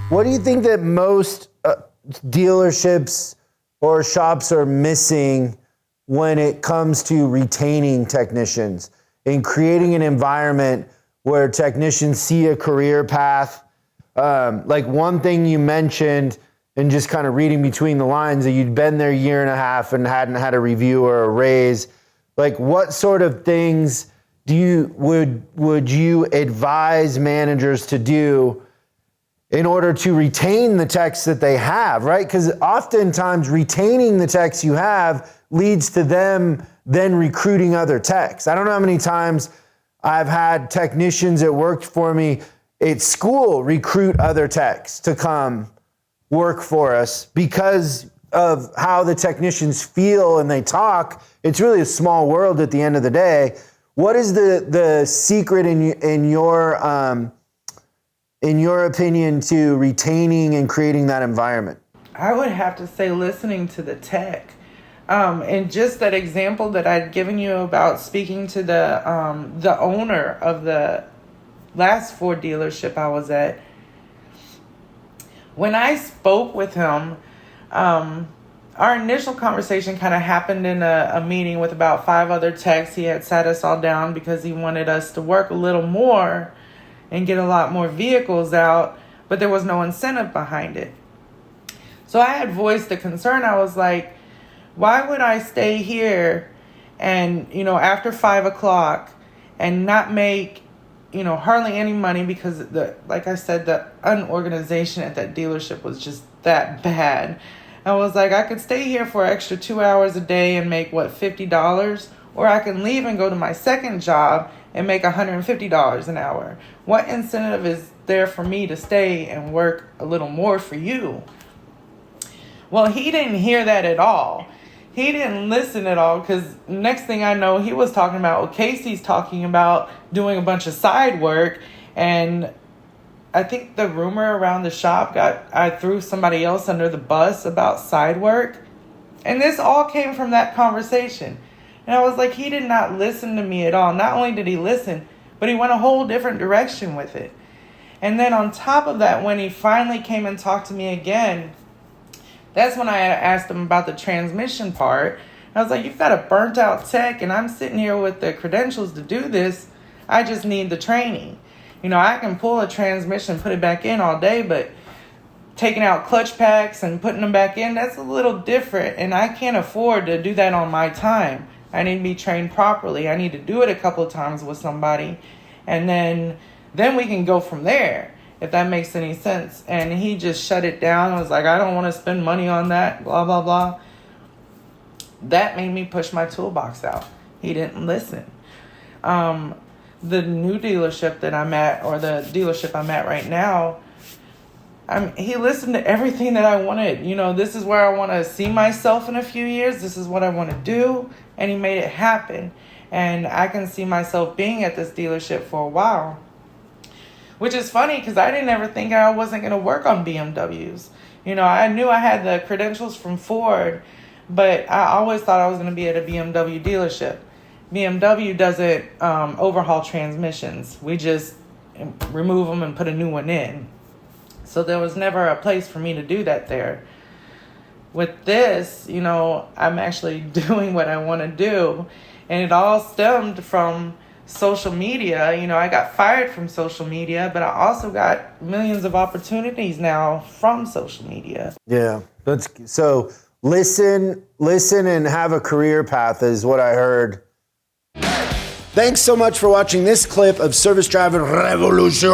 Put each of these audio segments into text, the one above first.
What do you think that most dealerships or shops are missing when it comes to retaining technicians and creating an environment where technicians see a career path? Like one thing you mentioned, and just kind of reading between the lines, that you'd been there a year and a half and hadn't had a review or a raise. Like, what sort of things would you advise managers to do in order to retain the techs that they have, right? Because oftentimes retaining the techs you have leads to them then recruiting other techs. I don't know how many times I've had technicians that worked for me at school recruit other techs to come work for us because of how the technicians feel and they talk. It's really a small world at the end of the day. What is the secret in your opinion to retaining and creating that environment? I would have to say listening to the tech. And just that example that I'd given you about speaking to the owner of the last Ford dealership I was at. When I spoke with him, our initial conversation kind of happened in a meeting with about 5 other techs. He had sat us all down because he wanted us to work a little more and get a lot more vehicles out, but there was no incentive behind it. So I had voiced the concern. I was like, why would I stay here and, after 5 o'clock and not make, hardly any money, because like I said, the unorganization at that dealership was just that bad. I was like, I could stay here for an extra 2 hours a day and make $50, or I can leave and go to my second job and make $150 an hour. What incentive is there for me to stay and work a little more for you? Well, he didn't hear that at all. He didn't listen at all, because next thing I know, he was talking about, Kayce's talking about doing a bunch of side work. And I think the rumor around the shop I threw somebody else under the bus about side work. And this all came from that conversation. And I was like, he did not listen to me at all. Not only did he listen, but he went a whole different direction with it. And then on top of that, when he finally came and talked to me again, that's when I asked him about the transmission part. I was like, you've got a burnt out tech and I'm sitting here with the credentials to do this. I just need the training. I can pull a transmission, put it back in all day, but taking out clutch packs and putting them back in, that's a little different. And I can't afford to do that on my time. I need to be trained properly. I need to do it a couple of times with somebody. And then we can go from there, if that makes any sense. And he just shut it down. I was like, I don't want to spend money on that, blah, blah, blah. That made me push my toolbox out. He didn't listen. The new dealership that I'm at, or the dealership I'm at right now, he listened to everything that I wanted. This is where I want to see myself in a few years. This is what I want to do. And he made it happen. And I can see myself being at this dealership for a while. Which is funny, because I didn't ever think I wasn't going to work on BMWs. I knew I had the credentials from Ford, but I always thought I was going to be at a BMW dealership. BMW doesn't overhaul transmissions. We just remove them and put a new one in. So there was never a place for me to do that there. With this, I'm actually doing what I want to do. And it all stemmed from social media. I got fired from social media, but I also got millions of opportunities now from social media. Yeah. So listen and have a career path is what I heard. Thanks so much for watching this clip of Service Driving Revolution.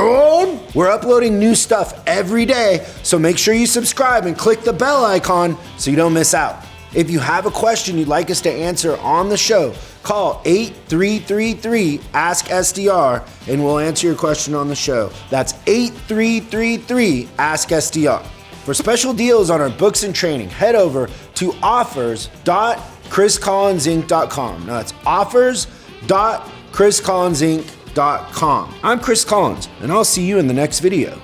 We're uploading new stuff every day, so make sure you subscribe and click the bell icon so you don't miss out. If you have a question you'd like us to answer on the show, call 8333-ASK-SDR and we'll answer your question on the show. That's 8333-ASK-SDR. For special deals on our books and training, head over to offers.chriscollinsinc.com. Now that's offers.chriscollinsinc.com. I'm Chris Collins, and I'll see you in the next video.